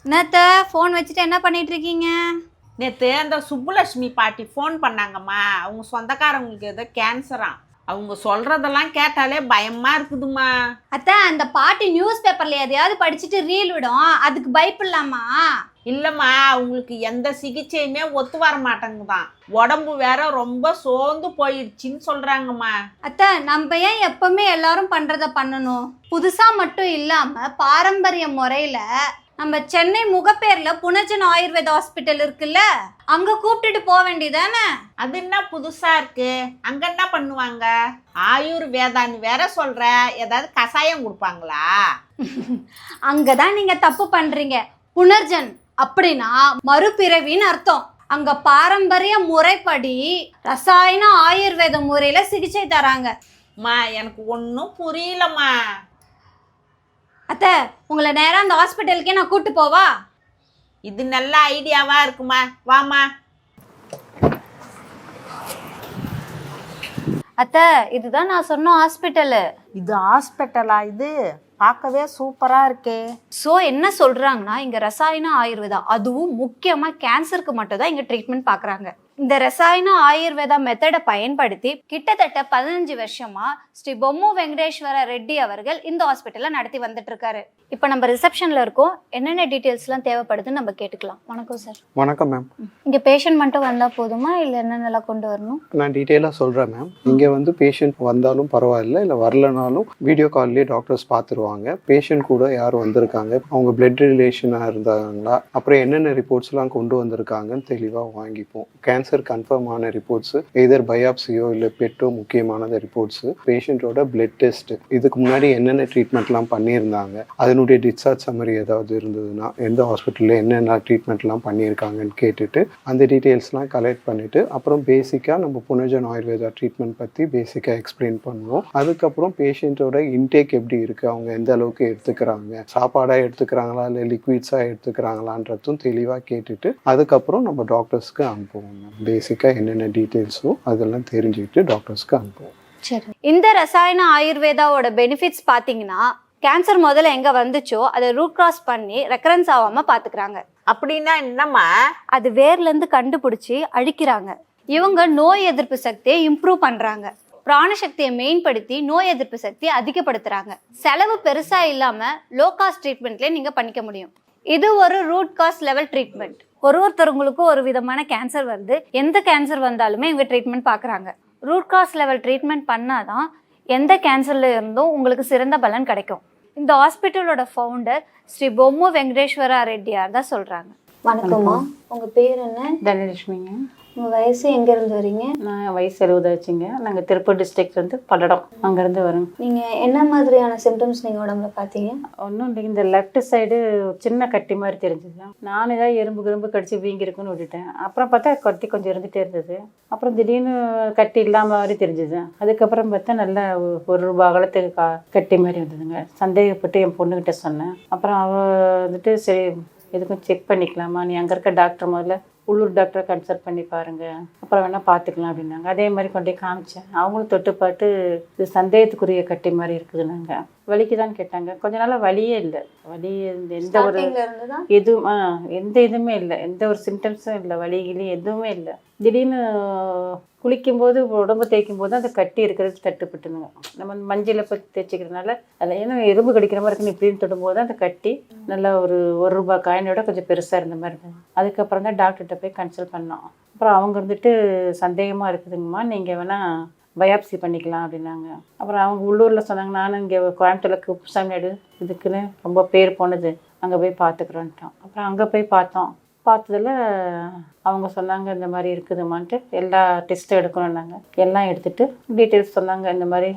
என்னத்த ஃபோன் வச்சுட்டு என்ன பண்ணிட்டு இருக்கீங்க? நேற்று அந்த சுப்புலட்சுமி பாட்டி ஃபோன் பண்ணாங்கம்மா. அவங்க சொந்தக்காரங்களுக்கு ஏதோ கேன்சராம். அவங்க சொல்கிறதெல்லாம் கேட்டாலே பயமாக இருக்குதுமா. அந்த பாட்டி நியூஸ் பேப்பர்ல எதையாவது படிச்சுட்டு ரீல் விடும், அதுக்கு பயப்படலாமா? இல்லைம்மா, அவங்களுக்கு எந்த சிகிச்சையுமே ஒத்து வர மாட்டேங்குதான். உடம்பு வேற ரொம்ப சோர்ந்து போயிடுச்சின்னு சொல்கிறாங்கம்மா. நம்ம ஏன் எப்பவுமே எல்லாரும் பண்றத பண்ணணும்? புதுசா மட்டும் இல்லாம பாரம்பரிய முறையில நம்ம சென்னை முகப்பேர்ல புனர்ஜன் ஆயுர்வேத ஹாஸ்பிட்டல் இருக்குல்ல, அங்க கூப்பிட்டுட்டு போக வேண்டியதானே? அது என்ன புதுசா இருக்கு? அங்க என்ன பண்ணுவாங்க? ஆயுர்வேதான்னு வேற சொல்ற. ஏதாவது கஷாயம் கொடுப்பாங்களா? அங்கதான் நீங்க தப்பு பண்றீங்க. புனர்ஜன் அப்படின்னா மறுபிறவின்னு அர்த்தம். அங்க பாரம்பரிய முறைப்படி ரசாயன ஆயுர்வேத முறையில சிகிச்சை தராங்க. எனக்கு ஒன்றும் புரியலம்மா. உங்களை நேரம் அந்த ஹாஸ்பிட்டலுக்கே நான் கூட்டு போவா? இது நல்ல ஐடியாவா இருக்குமா? வாமா. இதுதான் நான் சொன்ன ஹாஸ்பிட்டலு. இது ஹாஸ்பிட்டலா? இது பார்க்கவே சூப்பரா இருக்கே. என்ன சொல்றாங்கன்னா, இங்க ரசாயன ஆயுர்வேதா, அதுவும் முக்கியமா கேன்சருக்கு மட்டும் தான் இங்க ட்ரீட்மெண்ட் பாக்குறாங்க. இந்த ரசாயன ஆயுர்வேதா மெத்தடை பயன்படுத்தி கிட்டத்தட்ட 15 வருஷமா ஸ்ரீ பொம்மு வெங்கடேஸ்வர ரெட்டி அவர்கள் இந்த ஹாஸ்பிட்டல்ல நடத்தி வந்துட்டு இருக்காரு. இப்போ நம்ம ரிசப்ஷன்ல இருக்கோம். என்னென்ன டீடைல்ஸ்லாம் தேவைப்படுதுன்னு நம்ம கேட்டுக்கலாம். வணக்கம் சார். வணக்கம் மேம். இங்க பேஷண்ட் மட்டும் வந்தா போதுமா, இல்ல என்னென்னலாம் கொண்டு வரணும்? நான் டீட்டெயிலாக சொல்கிறேன் மேம். இங்கே வந்து பேஷண்ட் வந்தாலும் பரவாயில்ல, இல்லை வரலனாலும் வீடியோ கால்லேயே டாக்டர்ஸ் பார்த்துருவாங்க. பேஷண்ட் கூட யார் வந்திருக்காங்க, அவங்க பிளட் ரிலேஷனாக இருந்தாங்களா, அப்புறம் என்னென்ன ரிப்போர்ட்ஸ்லாம் கொண்டு வந்திருக்காங்கன்னு தெளிவாக வாங்கிப்போம். கேன்சர் கன்ஃபார்ம் ஆன ரிப்போர்ட்ஸு, எதர் பயாப்சியோ இல்லை பெட்டோ முக்கியமானது ரிப்போர்ட்ஸு, பேஷண்ட்டோட பிளட் டெஸ்ட், இதுக்கு முன்னாடி என்னென்ன ட்ரீட்மெண்ட்லாம் பண்ணியிருந்தாங்க, அதனுடைய டிஸ்சார்ஜ் சம்மரி ஏதாவது இருந்ததுன்னா, எந்த ஹாஸ்பிட்டலில் என்னென்ன ட்ரீட்மெண்ட்லாம் பண்ணியிருக்காங்கன்னு கேட்டுட்டு அந்த டீட்டெயில்ஸ்லாம் கலெக்ட் பண்ணிவிட்டு, அப்புறம் பேசிக்காக நம்ம புனர்ஜன் ஆயுர்வேதா ட்ரீட்மெண்ட் பற்றி பேசிக்காக எக்ஸ்பிளைன் பண்ணுவோம். அதுக்கப்புறம் பேஷண்ட்டோட இன்டேக் எப்படி இருக்குது, அவங்க எந்த அளவுக்கு எடுத்துக்கிறாங்க, சாப்பாடாக எடுத்துக்கிறாங்களா இல்லை லிக்விட்ஸாக எடுத்துக்கிறாங்களான்றதும் தெளிவாக கேட்டுட்டு அதுக்கப்புறம் நம்ம டாக்டர்ஸ்க்கு அனுப்புவோம். பேசிக்காக என்னென்ன டீட்டெயில்ஸோ அதெல்லாம் தெரிஞ்சுக்கிட்டு டாக்டர்ஸ்க்கு அனுப்புவோம். சரி, இந்த ரசாயன ஆயுர்வேதாவோட பெனிஃபிட்ஸ் பார்த்தீங்கன்னா, கேன்சர் முதல்ல எங்க வந்துச்சோ அதை ரூட் கிராஸ் பண்ணி ரெக்கரன்ஸ் ஆகாம பாத்துக்கிறாங்க. அப்படின்னா என்னம்மா? அது வேர்ல இருந்து கண்டுபிடிச்சி அழிக்கிறாங்க. இவங்க நோய் எதிர்ப்பு சக்தியை இம்ப்ரூவ் பண்றாங்க. பிராணசக்தியை மேம்படுத்தி நோய் எதிர்ப்பு சக்தியை அதிகப்படுத்துறாங்க. செலவு பெருசா இல்லாம லோ காஸ்ட் ட்ரீட்மெண்ட்லேயே நீங்க பண்ணிக்க முடியும். இது ஒரு ரூட் காஸ் லெவல் ட்ரீட்மெண்ட். ஒருத்தருங்களுக்கும் ஒரு விதமான கேன்சர் வருது. எந்த கேன்சர் வந்தாலுமே இவங்க ட்ரீட்மெண்ட் பார்க்குறாங்க. ரூட் காஸ் லெவல் ட்ரீட்மெண்ட் பண்ணாதான் எந்த கேன்சர்ல இருந்தும் உங்களுக்கு சிறந்த பலன் கிடைக்கும். இந்த ஹாஸ்பிட்டலோட ஃபவுண்டர் ஸ்ரீ பொம்மு வெங்கடேஸ்வர ரெட்டியார் தான் சொல்றாங்க. வணக்கம்மா, உங்க பேர் என்ன? தனலட்சுமிங்க. உங்க வயசு எங்க இருந்து வரீங்க? நான் வயசு 70 ஆச்சுங்க. நாங்கள் திருப்பூர் டிஸ்ட்ரிக்ட் வந்து பல்லடம் அங்கேருந்து வரோம். நீங்க என்ன மாதிரியான சிம்டம்ஸ் நீங்க உடம்புல பார்த்தீங்க? ஒன்றும் இல்லை, இந்த லெஃப்ட் சைடு சின்ன கட்டி மாதிரி தெரிஞ்சுது. நான் ஏதாவது எறும்பு கடிச்சு வீங்கிருக்குன்னு விட்டுட்டேன். அப்புறம் பார்த்தா கட்டி கொஞ்சம் இருந்துகிட்டே இருந்தது. அப்புறம் திடீர்னு கட்டி இல்லாமல் மாதிரி தெரிஞ்சுது. அதுக்கப்புறம் பார்த்தா நல்லா ஒரு ரூபா அகலத்துக்கு கட்டி மாதிரி வந்ததுங்க. சந்தேகப்பட்டு என் பொண்ணுக்கிட்ட சொன்னேன். அப்புறம் அவள் வந்துட்டு சரி எதுக்கும் செக் பண்ணிக்கலாமா, நீ அங்கே இருக்க டாக்டர் முதல்ல உள்ளூர் டாக்டரை கன்சல்ட் பண்ணி பாருங்கள், அப்புறம் வேணால் பார்த்துக்கலாம் அப்படின்னாங்க. அதே மாதிரி கொண்டு போய் காமிச்சேன். அவங்களும் தொட்டு பார்த்து இது சந்தேகத்துக்குரிய கட்டி மாதிரி இருக்குதுன்னாங்க. வலிக்குதான்னு கேட்டாங்க. கொஞ்ச நாளாக வலியே இல்லை. வலி எந்த ஒரு எந்த இதுவுமே இல்லை, எந்த ஒரு சிம்டம்ஸும் இல்லை, வலிகிலி எதுவுமே இல்லை. திடீர்னு குளிக்கும்போது உடம்பு தேய்க்கும் போது அந்த கட்டி இருக்கிறது தட்டுப்பட்டுனுங்க. நம்ம மஞ்சளை பற்றி தேய்ச்சிக்கிறதுனால அதில் ஏன்னா எறும்பு கடிக்கிற மாதிரி இருக்குன்னு இப்படின்னு தொடும்போது அந்த கட்டி நல்லா ஒரு ரூபாய் காயினோட கொஞ்சம் பெருசாக இருந்த மாதிரி இருந்தது. அதுக்கப்புறம் தான் டாக்டர்கிட்ட போய் கன்சல்ட் பண்ணோம். அப்புறம் அவங்க வந்துட்டு சந்தேகமாக இருக்குதுங்கம்மா, நீங்கள் வேணால் பயாப்சி பண்ணிக்கலாம் அப்படின்னாங்க. அப்புறம் அவங்க உள்ளூரில் சொன்னாங்க. நானும் இங்கே கோயம்புத்தூரில் குப்புசாமி நாடு இதுக்குன்னு ரொம்ப பேர் போனது, அங்கே போய் பார்த்துக்குறோன்ட்டோம். அப்புறம் அங்கே போய் பார்த்ததில் அவங்க சொன்னாங்க இந்த மாதிரி இருக்குதுமான்ட்டு எல்லா டெஸ்ட்டும் எடுக்கணுன்னாங்க. எல்லாம் எடுத்துகிட்டு டீட்டெயில்ஸ் சொன்னாங்க. இந்த மாதிரி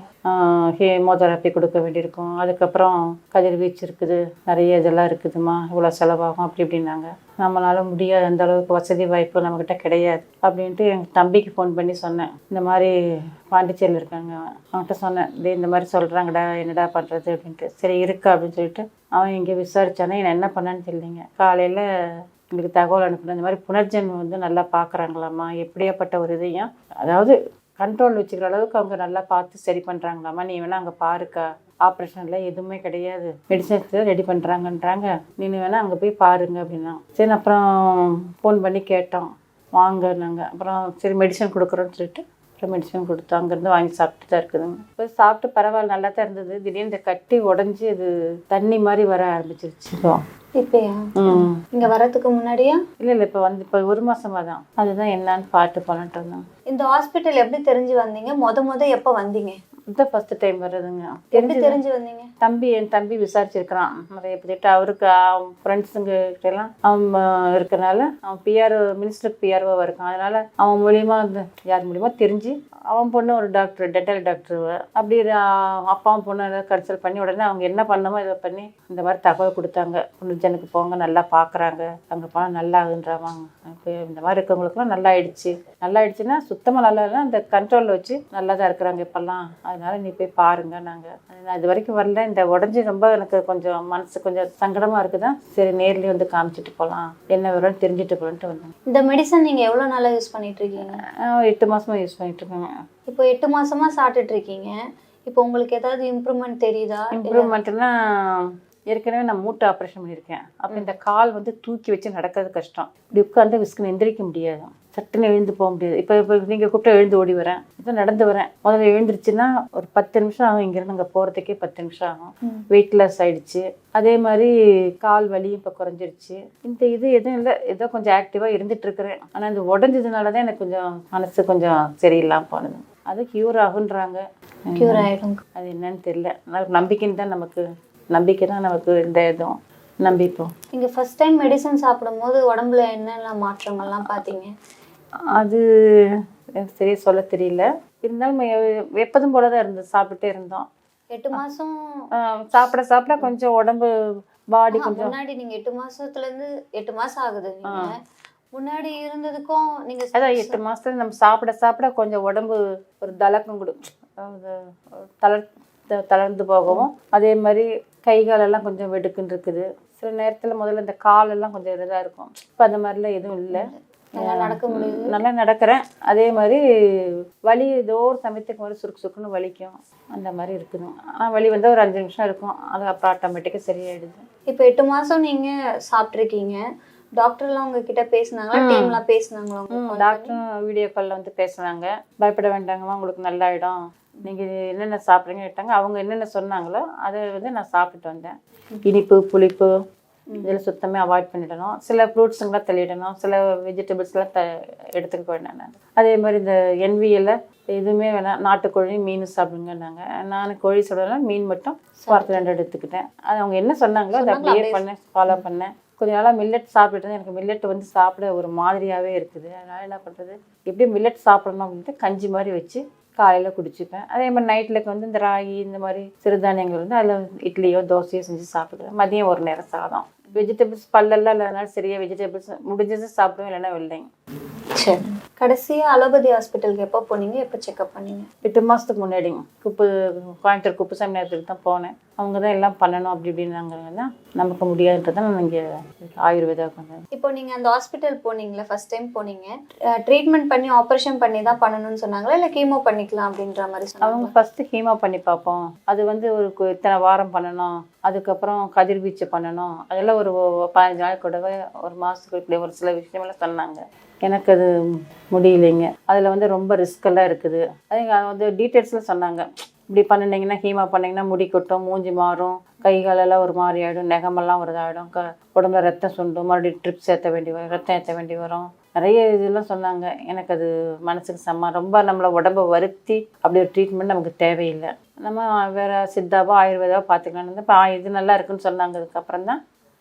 ஹீமோதெரப்பி கொடுக்க வேண்டியிருக்கும், அதுக்கப்புறம் கதிர்வீச்சு இருக்குது, நிறைய இதெல்லாம் இருக்குதுமா, இவ்வளோ செலவாகும் அப்படி இப்படின்னாங்க. நம்மளால முடியாது, அந்த அளவுக்கு வசதி வாய்ப்பு நம்மக்கிட்ட கிடையாது அப்படின்ட்டு எங்கள் தம்பிக்கு ஃபோன் பண்ணி சொன்னேன். இந்த மாதிரி பாண்டிச்சேரியில் இருக்காங்க, அவன்கிட்ட சொன்னேன். இந்த மாதிரி சொல்கிறாங்கடா, என்னடா பண்ணுறது அப்படின்ட்டு. சரி இருக்கா அப்படின்னு சொல்லிட்டு அவன் இங்கே விசாரித்தானே என்ன பண்ணான்னு தெரியலைங்க. காலையில் எங்களுக்கு தகவல் அனுப்பின இந்த மாதிரி புனர்ஜன் வந்து நல்லா பார்க்குறாங்களாம்மா, எப்படியாப்பட்ட ஒரு இதையும் அதாவது கண்ட்ரோல் வச்சுக்கிற அளவுக்கு அவங்க நல்லா பார்த்து சரி பண்ணுறாங்களாம்மா, நீ வேணால் அங்கே பாருக்கா ஆப்ரேஷன்ல எதுவுமே கிடையாது, மெடிசன்ஸ் ரெடி பண்ணுறாங்கன்றாங்க, நீங்கள் வேணால் அங்கே போய் பாருங்க அப்படின்னா. சரி அப்புறம் ஃபோன் பண்ணி கேட்டோம், வாங்க நாங்கள். அப்புறம் சரி மெடிசன் கொடுக்குறோன்னு சொல்லிட்டு அப்புறம் மெடிசன் கொடுத்தோம். அங்கேருந்து வாங்கி சாப்பிட்டு தான் இருக்குதுங்க. இப்போ சாப்பிட்டு பரவாயில்ல, நல்லா தான் இருந்தது. திடீர்னு இந்த கட்டி உடஞ்சி அது தண்ணி மாதிரி வர ஆரம்பிச்சிருச்சு. இப்பயா இங்க வரதுக்கு முன்னாடியா? இல்லை இப்போ இப்போ 1 மாசமா தான். அதுதான் என்னன்னு பார்த்து பண்ணிட்டு இருந்தோம். இந்த ஹாஸ்பிட்டல் எப்படி தெரிஞ்சு வந்தீங்க? முத எப்போ வந்தீங்க? இதுதான் ஃபர்ஸ்ட் டைம் வருதுங்க. எப்படி தெரிஞ்சு வந்தீங்க? என் தம்பி விசாரிச்சிருக்கிறான் நிறைய பேர்கிட்ட. அவருக்கு ஃப்ரெண்ட்ஸுங்க எல்லாம் அவன் இருக்கனால அவன் மினிஸ்டருக்கு பிஆர்ஓவாக இருக்கான். அதனால அவன் மூலியமா யார் மூலியமா தெரிஞ்சு அவன் பொண்ணு ஒரு டாக்டர், டென்டல் டாக்டர். அப்படி அப்பாவும் பொண்ணு கன்சல்ட் பண்ணி உடனே அவங்க என்ன பண்ணமோ இதை பண்ணி இந்த மாதிரி தகவல் கொடுத்தாங்க. புனிஜனுக்கு போங்க, நல்லா பார்க்குறாங்க, அங்கே போனால் நல்லா ஆகுன்றாவாங்க. இப்போ இந்த மாதிரி இருக்கவங்களுக்குலாம் நல்லா ஆயிடுச்சுன்னா சுத்தமாக நல்லா இல்லை, அந்த கண்ட்ரோலில் வச்சு நல்லா தான் இருக்கிறாங்க இப்போல்லாம். அதனால நீ போய் பாருங்க. நான் இது வரைக்கும் வரல. இந்த உடஞ்சி ரொம்ப எனக்கு கொஞ்சம் மனசு கொஞ்சம் சங்கடமாக இருக்குதான். சரி நேர்லேயே வந்து காமிச்சிட்டு போகலாம், என்ன விவரம் தெரிஞ்சுட்டு போகலான்ட்டு வந்தேன். இந்த மெடிசன் நீங்கள் எவ்வளோ நாளாக யூஸ் பண்ணிட்டு இருக்கீங்க? 8 மாசமா யூஸ் பண்ணிட்டு இருக்கேங்க. இப்போ 8 மாசமா சாப்பிட்டுட்டு இருக்கீங்க. இப்போ உங்களுக்கு ஏதாவது இம்ப்ரூவ்மெண்ட் தெரியுதா? இம்ப்ரூவ்மெண்ட்னா ஏற்கனவே நான் மூட்டை ஆப்ரேஷன் பண்ணியிருக்கேன். அப்போ இந்த கால் வந்து தூக்கி வச்சு நடக்கிறது கஷ்டம். இப்படி உட்காந்து விஸ்குன்னு எந்திரிக்க முடியாது, சட்டுன்னு எழுந்து போக முடியாது. இப்போ நீங்கள் கூப்பிட்டு எழுந்து ஓடி வரேன், இப்போ நடந்து வரேன். முதல்ல எழுந்திருச்சுன்னா ஒரு 10 நிமிஷம் ஆகும், இங்கேருந்து அங்கே போகிறதுக்கே 10 நிமிஷம் ஆகும். வெயிட்லெஸ் ஆயிடுச்சு. அதே மாதிரி கால் வலியும் இப்போ குறைஞ்சிருச்சு. இந்த இது எதுவும் இல்லை, ஏதோ கொஞ்சம் ஆக்டிவாக இருந்துட்டு இருக்கிறேன். ஆனால் இந்த உடஞ்சதுனால தான் எனக்கு கொஞ்சம் மனசு கொஞ்சம் சரியில்லாமல் போனது. அது க்யூர் ஆகுன்றாங்க. க்யூர் ஆகிடும். அது என்னன்னு தெரியல. நம்பிக்கைன்னு தான் நம்பிக்கை தான் நமக்கு இந்த இதுவும் நம்பிப்போம். நீங்கள் ஃபர்ஸ்ட் டைம் மெடிசன் சாப்பிடும்போது உடம்புல என்னெல்லாம் மாற்றங்கள்லாம் பார்த்தீங்க? அது எனக்கு சரியாக சொல்ல தெரியல. இருந்தாலும் எப்போதும் போல தான் இருந்தது, சாப்பிட்டுட்டே இருந்தோம். 8 மாதம் சாப்பிட கொஞ்சம் உடம்பு பாடி கொஞ்சம். முன்னாடி நீங்கள் 8 மாதத்துலேருந்து 8 மாதம் ஆகுது, நீங்கள் முன்னாடி இருந்ததுக்கும் நீங்கள் அதான் 8 மாதத்துல நம்ம சாப்பிட கொஞ்சம் உடம்பு ஒரு தளக்கம் தளர்ந்து போகவும், அதே மாதிரி கை காலெல்லாம் கொஞ்சம் வெடுக்குன்னு இருக்குது. சில நேரத்தில் முதல்ல இந்த காலெல்லாம் கொஞ்சம் இதாக இருக்கும். இப்போ அந்த மாதிரிலாம் எதுவும் இல்லை, நல்லா நடக்க முடியுது, நல்லா நடக்கிறேன். அதே மாதிரி வலி ஏதோ ஒரு சமயத்துக்கு மாதிரி சுருக்குன்னு வலிக்கும், அந்த மாதிரி இருக்குது. ஆனால் வலி வந்து ஒரு 5 நிமிஷம் இருக்கும், அது அப்புறம் ஆட்டோமேட்டிக்காக சரியாயிடுது. இப்போ 8 மாதம் நீங்கள் சாப்பிட்ருக்கீங்க. டாக்டர்லாம் உங்ககிட்ட பேசினாங்களா? டீம்லாம் பேசினாங்களா? டாக்டரும் வீடியோ காலில் வந்து பேசுனாங்க. பயப்பட வேண்டாங்கம்மா, உங்களுக்கு நல்லாயிடும், நீங்கள் என்னென்ன சாப்பிட்றீங்க கேட்டாங்க. அவங்க என்னென்ன சொன்னாங்களோ அதை வந்து நான் சாப்பிட்டு வந்தேன். இனிப்பு புளிப்பு இதில் சுத்தமாக அவாய்ட் பண்ணிடணும். சில ஃப்ரூட்ஸுங்களாம் தள்ளிடணும், சில வெஜிடபிள்ஸ்லாம் எடுத்துக்க வேண்டாம். நான் அதே மாதிரி இந்த NVL எதுவுமே வேணாம், நாட்டுக்கோழி மீன் சாப்பிடுங்கன்னாங்க. நான் கோழி சொல்லலாம், மீன் மட்டும் வாரத்தில் 2 எடுத்துக்கிட்டேன். அது அவங்க என்ன சொன்னாங்களோ அதை அப்படியே ஃபாலோ பண்ணேன். கொஞ்ச நாளாக மில்லட் சாப்பிட்டுட்டு எனக்கு மில்லட் வந்து சாப்பிட ஒரு மாதிரியாகவே இருக்குது. அதனால் என்ன பண்ணுறது, எப்படியும் மில்லட் சாப்பிடணும் அப்படின்ட்டு கஞ்சி மாதிரி வச்சு காலையில் குடிச்சுப்பேன். அதே மாதிரி நைட்டில் வந்து இந்த ராகி இந்த மாதிரி சிறுதானியங்கள் வந்து அதில் இட்லியோ தோசையோ செஞ்சு சாப்பிடுவேன். மதியம் ஒரு நேரம் சாதம். வெஜிடபிள்ஸ் பல்லெல்லாம் இல்லைனாலும் சரியாக வெஜிடபிள்ஸ் முடிஞ்சது சாப்பிடுவேன், இல்லைன்னா இல்லைங்க. சரி, கடைசியாக அலோபதி ஹாஸ்பிட்டலுக்கு எப்போ போனீங்க? எப்போ செக்அப் பண்ணீங்க? 8 மாதத்துக்கு முன்னாடிங்க. கோயம்புத்தூர் குப்புசாமி நேரத்துக்கு தான் போனேன். அவங்க தான் எல்லாம் பண்ணணும் அப்படி இப்படின்னாங்க. நமக்கு முடியாதுன்றதான் நான் இங்கே ஆயுர்வேதாவுக்கு வந்தேன். இப்போ நீங்கள் அந்த ஹாஸ்பிட்டல் போனீங்களா, ஃபர்ஸ்ட் டைம் போனீங்க, ட்ரீட்மெண்ட் பண்ணி ஆப்ரேஷன் பண்ணி தான் பண்ணணும்னு சொன்னாங்களா, இல்லை கீமோ பண்ணிக்கலாம் அப்படின்ற மாதிரி சொன்னாங்க? அவங்க ஃபஸ்ட்டு கீமோ பண்ணி பார்ப்போம், அது வந்து ஒரு இத்தனை வாரம் பண்ணணும், அதுக்கப்புறம் கதிர்வீச்சு பண்ணணும், அதெல்லாம் ஒரு 15 நாள் கூடவே ஒரு மாதத்துக்கு இப்படி ஒரு சில விஷயமெல்லாம் சொன்னாங்க. எனக்கு அது முடியலைங்க. அதில் வந்து ரொம்ப ரிஸ்கெல்லாம் இருக்குது. அது வந்து டீட்டெயில்ஸ்லாம் சொன்னாங்க. இப்படி பண்ணினீங்கன்னா ஹீமா பண்ணிங்கன்னா முடி கொட்டும், மூஞ்சி மாறும், கை காலெல்லாம் ஒரு மாதிரி ஆகிடும், நெகமெல்லாம் ஒரு இதாகிடும், உடம்புல ரத்தம் சுண்டும், மறுபடியும் ட்ரிப்ஸ் ஏற்ற வேண்டி வரும், ரத்தம் ஏற்ற வேண்டி வரும், நிறைய இதெல்லாம் சொன்னாங்க. எனக்கு அது மனசுக்கு ரொம்ப நம்மளை உடம்பை வருத்தி அப்படி ஒரு ட்ரீட்மெண்ட் நமக்கு தேவையில்லை. நம்ம வேறு சித்தாவோ ஆயுர்வேதாவோ பார்த்துக்கலான்னு இப்போ இது நல்லா இருக்குன்னு சொன்னாங்க. அதுக்கப்புறம் தான்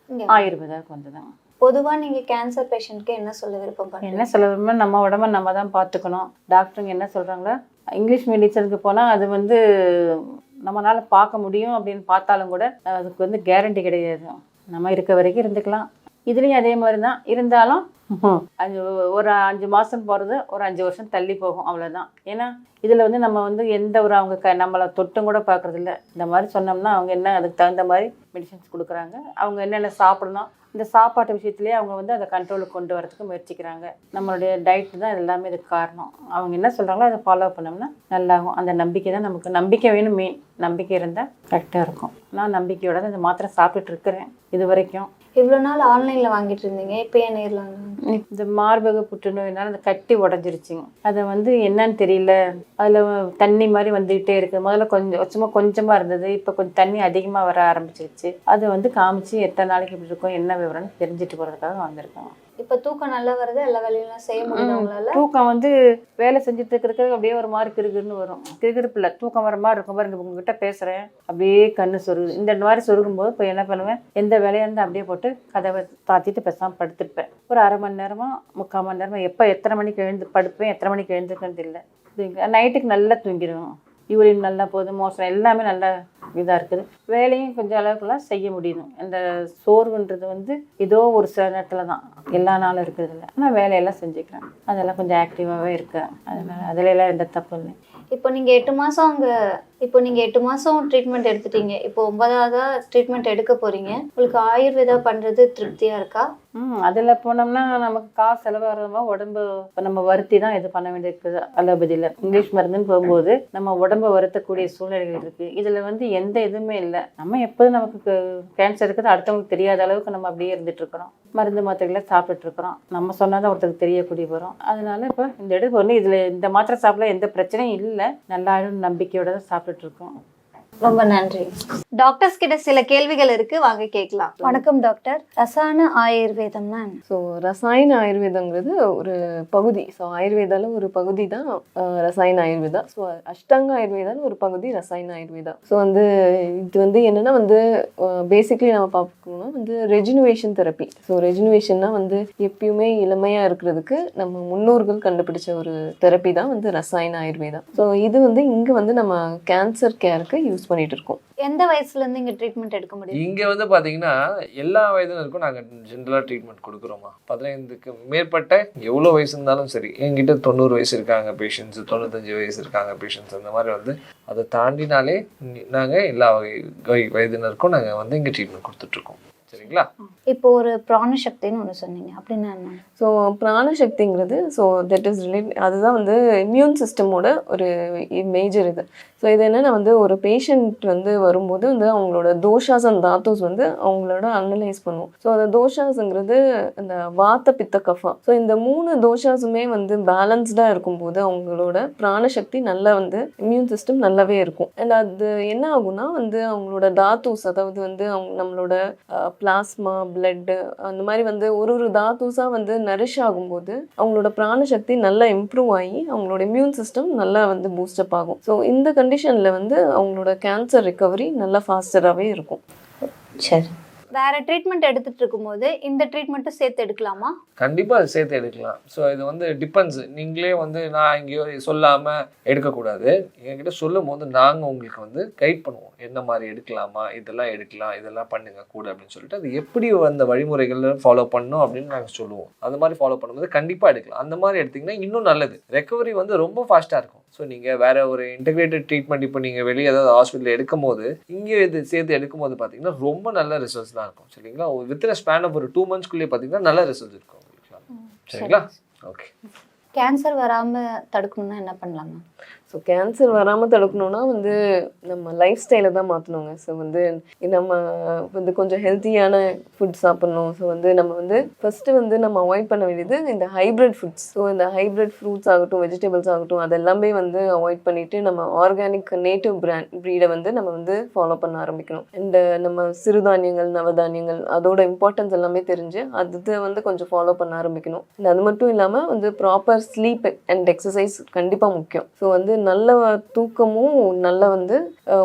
ஆயுர்வேதாவுக்கு வந்ததுங்க. பொதுவாக நீங்கள் கேன்சர் பேஷண்ட்க்கு என்ன சொல்ல விருப்பப்படுறீங்க? என்ன சொல்ல விரும்ப, நம்ம உடம்பை நம்ம தான் பார்த்துக்கணும். டாக்டருங்க என்ன சொல்கிறாங்களோ, இங்கிலீஷ் மெடிசனுக்கு போனால் அது வந்து நம்மளால் பார்க்க முடியும் அப்படின்னு பார்த்தாலும் கூட அதுக்கு வந்து கேரண்டி கிடையாது. நம்ம இருக்க வரைக்கும் இருந்துக்கலாம், இதுலேயும் அதே மாதிரி தான் இருந்தாலும் ஒரு 5 மாதம் போகிறது ஒரு 5 வருஷம் தள்ளி போகும், அவ்வளோதான். ஏன்னா இதில் வந்து நம்ம வந்து எந்த ஒரு அவங்க நம்மளை தொட்டும் கூட பார்க்குறதில்ல. இந்த மாதிரி சொன்னோம்னா அவங்க என்ன அதுக்கு தகுந்த மாதிரி மெடிசன்ஸ் கொடுக்குறாங்க. அவங்க என்னென்ன சாப்பிடணும், இந்த சாப்பாட்டு விஷயத்துலேயே அவங்க வந்து அதை கண்ட்ரோலுக்கு கொண்டு வரதுக்கு முயற்சிக்கிறாங்க. நம்மளுடைய டயட் தான் எல்லாமே இதுக்கு காரணம். அவங்க என்ன சொல்கிறாங்களோ அதை ஃபாலோ பண்ணோம்னா நல்லாகும். அந்த நம்பிக்கை தான் நமக்கு. நம்பிக்கை வேணும் மெயின். நம்பிக்கை இருந்தால் கரெக்டாக இருக்கும். நான் நம்பிக்கையோட தான் இந்த மாத்திரை சாப்பிட்டுட்டு இருக்கிறேன் இது வரைக்கும். இவ்வளோ நாள் ஆன்லைனில் வாங்கிட்டு இருந்தீங்க, இப்போ ஏன் நேரில்? இந்த மார்பக புற்றுநோயினால அந்த கட்டி உடஞ்சிருச்சுங்க. அதை வந்து என்னன்னு தெரியல, அதில் தண்ணி மாதிரி வந்துகிட்டே இருக்குது. முதல்ல கொஞ்சமாக இருந்தது, இப்போ கொஞ்சம் தண்ணி அதிகமாக வர ஆரம்பிச்சிருச்சு. அதை வந்து காமிச்சு எத்தனை நாளைக்கு இப்படி இருக்கும் என்ன விவரம்னு தெரிஞ்சுட்டு போகிறதுக்காக வந்திருக்கோம். இப்போ தூக்கம் நல்லா வருது, எல்லா வேலையெல்லாம் செய்ய முடியுது உங்களால? தூக்கம் வந்து வேலை செஞ்சுட்டு இருக்கிறதுக்கு அப்படியே ஒரு மாதிரி கிருகிருன்னு வரும். கிருகிருப்பு இல்லை, தூக்கம் வர மாதிரி இருக்கும் பாருங்க. உங்ககிட்ட பேசுகிறேன் அப்படியே கண்ணு சொருகுது. இந்த மாதிரி சொருகும்போது இப்போ என்ன பண்ணுவேன், எந்த வேலையாக இருந்தால் அப்படியே போட்டு கதவை தாத்திட்டு பேசாமல் படுத்துருப்பேன். ஒரு அரை மணி நேரமா 3/4 மணி நேரமா எப்போ எத்தனை மணிக்கு எழுந்து படுப்பேன், எத்தனை மணிக்கு எழுந்துருக்குன்னு தெரியல. நைட்டுக்கு நல்லா தூங்கிடுவோம். யூரின் நல்லா போகுது, மோசம் எல்லாமே நல்லா இதாக இருக்குது. வேலையும் கொஞ்சம் அளவுக்குலாம் செய்ய முடியுது. அந்த சோர்வுன்றது வந்து ஏதோ ஒரு சில நேரத்தில் தான், எல்லா நாளும் இருக்கிறது இல்லை. ஆனால் வேலையெல்லாம் செஞ்சுக்கிறேன். அதெல்லாம் கொஞ்சம் ஆக்டிவாகவே இருக்கேன். அதனால் அதிலெல்லாம் எந்த தப்பு இல்லை. இப்போ நீங்கள் 8 மாதம் ட்ரீட்மெண்ட் எடுத்துட்டீங்க. இப்போ 9ஆவதா ட்ரீட்மெண்ட் எடுக்க போகிறீங்க. உங்களுக்கு ஆயுர்வேதா பண்ணுறது திருப்தியாக இருக்கா? அதில் போனோம்னா நமக்கு காசு செலவாகிறதா உடம்பு நம்ம வருத்தி தான் இது பண்ண வேண்டியிருக்குது. அலோபதியில் இங்கிலீஷ் மருந்துன்னு போகும்போது நம்ம உடம்பை வருத்தக்கூடிய சூழ்நிலைகள் இருக்குது. இதில் வந்து எந்த இதுவுமே இல்லை. நம்ம எப்போதும் நமக்கு கேன்சர் இருக்குது அடுத்தவங்களுக்கு தெரியாத அளவுக்கு நம்ம அப்படியே இருந்துட்டு இருக்கிறோம். மருந்து மாத்திரைகளை சாப்பிட்டுட்டு இருக்கிறோம். நம்ம சொன்னாதான் ஒருத்தருக்கு தெரியக்கூடிய வரும். அதனால இப்போ இந்த இடத்துக்கு ஒன்று இதில் இந்த மாத்திரை சாப்பிட எந்த பிரச்சனையும் இல்லை. நல்லாயிடும் நம்பிக்கையோட தான் சாப்பிட்டுட்டு இருக்கோம். ரொம்ப நன்றி. டாக்டர்ஸ் கிட்ட சில கேள்விகள் இருக்கு, வாங்க கேட்கலாம். வணக்கம் டாக்டர். ரசாயன ஆயுர்வேதம்னா? ஸோ ரசாயன ஆயுர்வேதங்கிறது ஒரு பகுதி. ஸோ ஆயுர்வேதால ஒரு பகுதி தான் ரசாயன ஆயுர்வேதா. ஸோ அஷ்டாங்க ஆயுர்வேதான்னு ஒரு பகுதி ரசாயன ஆயுர்வேதா. ஸோ வந்து இது வந்து என்னென்னா வந்து பேசிக்லி நம்ம பார்க்கணும்னா வந்து ரெஜினுவேஷன் தெரப்பி. ஸோ ரெஜினுவேஷன்னா வந்து எப்பயுமே இளமையாக இருக்கிறதுக்கு நம்ம முன்னோர்கள் கண்டுபிடிச்ச ஒரு தெரப்பி தான் வந்து ரசாயன ஆயுர்வேதா. ஸோ இது வந்து இங்கே வந்து நம்ம கேன்சர் கேருக்கு யூஸ் பண்ணிட்டு இருக்கோம். எந்த வயசுல இருந்து இங்க ட்ரீட்மெண்ட் எடுக்க முடியும்? இங்க வந்து பாத்தீங்கன்னா எல்லா வயதினருக்கும் நாங்க ஜென்ரலா ட்ரீட்மெண்ட் கொடுக்குறோமா. 15க்கு மேற்பட்ட எவ்வளவு வயசு இருந்தாலும் சரி. என்கிட்ட 90 வயசு இருக்காங்க பேஷண்ட்ஸ், 95 வயசு இருக்காங்க பேஷண்ட்ஸ். அந்த மாதிரி வந்து அதை தாண்டினாலே நாங்க எல்லா வயதினருக்கும் நாங்க வந்து இங்க ட்ரீட்மெண்ட் கொடுத்துட்டு இருக்கோம். சரிங்களா? இப்போ ஒரு பிராணசக்தின்னு ஒன்று சொன்னீங்க, அப்படின்னா என்ன? ஸோ பிராணசக்திங்கிறது ஸோ தட் இஸ் அதுதான் வந்து இம்யூன் சிஸ்டமோட ஒரு மேஜர் இது. ஸோ இது என்னென்னா வந்து ஒரு பேஷண்ட் வந்து வரும்போது வந்து அவங்களோட தோஷாஸ் அண்ட் தாத்தூஸ் வந்து அவங்களோட அனலைஸ் பண்ணுவோம். ஸோ அந்த தோஷாஸுங்கிறது இந்த வாத்த பித்த கஃபா. ஸோ இந்த 3 தோஷாஸுமே வந்து பேலன்ஸ்டாக இருக்கும்போது அவங்களோட பிராணசக்தி நல்லா வந்து இம்யூன் சிஸ்டம் நல்லாவே இருக்கும். அண்ட் அது என்ன ஆகும்னா வந்து அவங்களோட தாத்தூஸ், அதாவது வந்து நம்மளோட பிளாஸ்மா, பிளட்டு, அந்த மாதிரி வந்து ஒரு தாத்தூஸாக வந்து நரிஷ் ஆகும்போது அவங்களோட பிராணசக்தி நல்லா இம்ப்ரூவ் ஆகி அவங்களோட இம்யூன் சிஸ்டம் நல்லா வந்து பூஸ்டப் ஆகும். ஸோ இந்த கண்டிஷனில் வந்து அவங்களோட கேன்சர் ரிகவரி நல்லா ஃபாஸ்டராகவே இருக்கும். சரி, வேற ட்ரீட்மெண்ட் எடுத்துட்டு இருக்கும்போது இந்த ட்ரீட்மெண்ட்டும் சேர்த்து எடுக்கலாமா? கண்டிப்பாக அது சேர்த்து எடுக்கலாம். ஸோ இது வந்து டிபெண்ட்ஸ். நீங்களே வந்து நான் எங்கேயோ சொல்லாமல் எடுக்கக்கூடாது. என்கிட்ட சொல்லும் போது நாங்கள் உங்களுக்கு வந்து கைட் பண்ணுவோம், என்ன மாதிரி எடுக்கலாமா, இதெல்லாம் எடுக்கலாம், இதெல்லாம் பண்ணுங்க கூட அப்படின்னு சொல்லிட்டு அது எப்படி அந்த வழிமுறைகளை ஃபாலோ பண்ணணும் அப்படின்னு நாங்கள் சொல்லுவோம். அந்த மாதிரி ஃபாலோ பண்ணும்போது கண்டிப்பாக எடுக்கலாம். அந்த மாதிரி எடுத்திங்கன்னா இன்னும் நல்லது. ரெக்கவரி வந்து ரொம்ப ஃபாஸ்ட்டாக இருக்கும். ஸோ நீங்கள் வேற ஒரு இன்டெகிரேட்டட் ட்ரீட்மெண்ட் இப்போ நீங்கள் வெளியே ஏதாவது ஹாஸ்பிட்டலில் எடுக்கும் போது இங்கே இது சேர்த்து எடுக்கும் போது பார்த்தீங்கன்னா ரொம்ப நல்ல ரிசல்ட்ஸ் தான் இருக்கும். சரிங்களா? வித்தின் ஸ்பேன் ஆஃப் ஒரு 2 monthsக்குள்ளேயே பார்த்தீங்கன்னா நல்ல ரிசல்ட்ஸ் இருக்கும் உங்களுக்கு. சரிங்களா? ஓகே. கேன்சர் வராம தடுக்கணும்னா என்ன பண்ணலாமா? ஸோ கேன்சர் வராமல் தடுக்கணுன்னா வந்து நம்ம லைஃப் ஸ்டைலை தான் மாற்றணுங்க. ஸோ வந்து நம்ம வந்து கொஞ்சம் ஹெல்த்தியான ஃபுட் சாப்பிட்ணும். ஸோ வந்து நம்ம வந்து ஃபஸ்ட்டு வந்து நம்ம அவாய்ட் பண்ண வேண்டியது இந்த ஹைப்ரிட் ஃபுட்ஸ். ஸோ இந்த ஹைப்ரிட் ஃப்ரூட்ஸ் ஆகட்டும், வெஜிடபிள்ஸ் ஆகட்டும், அதெல்லாமே வந்து அவாய்ட் பண்ணிவிட்டு நம்ம ஆர்கானிக் நேட்டிவ் ப்ரீடை வந்து நம்ம வந்து ஃபாலோ பண்ண ஆரம்பிக்கணும். இந்த நம்ம சிறுதானியங்கள், நவதானியங்கள், அதோட இம்பார்ட்டன்ஸ் எல்லாமே தெரிஞ்சு அதை வந்து கொஞ்சம் ஃபாலோ பண்ண ஆரம்பிக்கணும். அது மட்டும் இல்லாமல் வந்து ப்ராப்பர் ஸ்லீப் அண்ட் எக்ஸசைஸ் கண்டிப்பாக முக்கியம். ஸோ வந்து நல்ல தூக்கமும் நல்ல வந்து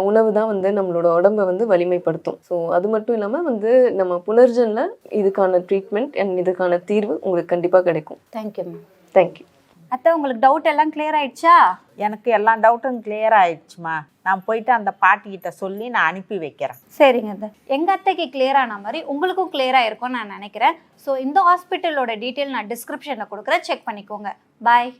உணவு தான் வந்து நம்மளோட உடம்பை வந்து வலிமைப்படுத்தும். ஸோ அது மட்டும் இல்லாமல் வந்து நம்ம புனர்ஜனில் இதுக்கான ட்ரீட்மெண்ட் அண்ட் இதுக்கான தீர்வு உங்களுக்கு கண்டிப்பாக கிடைக்கும். Thank you ma'am. தேங்க்யூ. அத்தை உங்களுக்கு டவுட் எல்லாம் கிளியர் ஆயிடுச்சா? எனக்கு எல்லா டவுட்டும் கிளியர் ஆயிடுச்சுமா. நான் போயிட்டு அந்த பாட்டிக்கிட்ட சொல்லி நான் அனுப்பி வைக்கிறேன். சரிங்க அத்தை. எங்கள் அத்தைக்கு கிளியர் ஆன மாதிரி உங்களுக்கும் கிளியராக இருக்கும்னு நான் நினைக்கிறேன். ஸோ இந்த ஹாஸ்பிட்டலோட டீட்டெயில் நான் டிஸ்கிரிப்ஷனில் கொடுக்குறேன், செக் பண்ணிக்கோங்க. பாய்.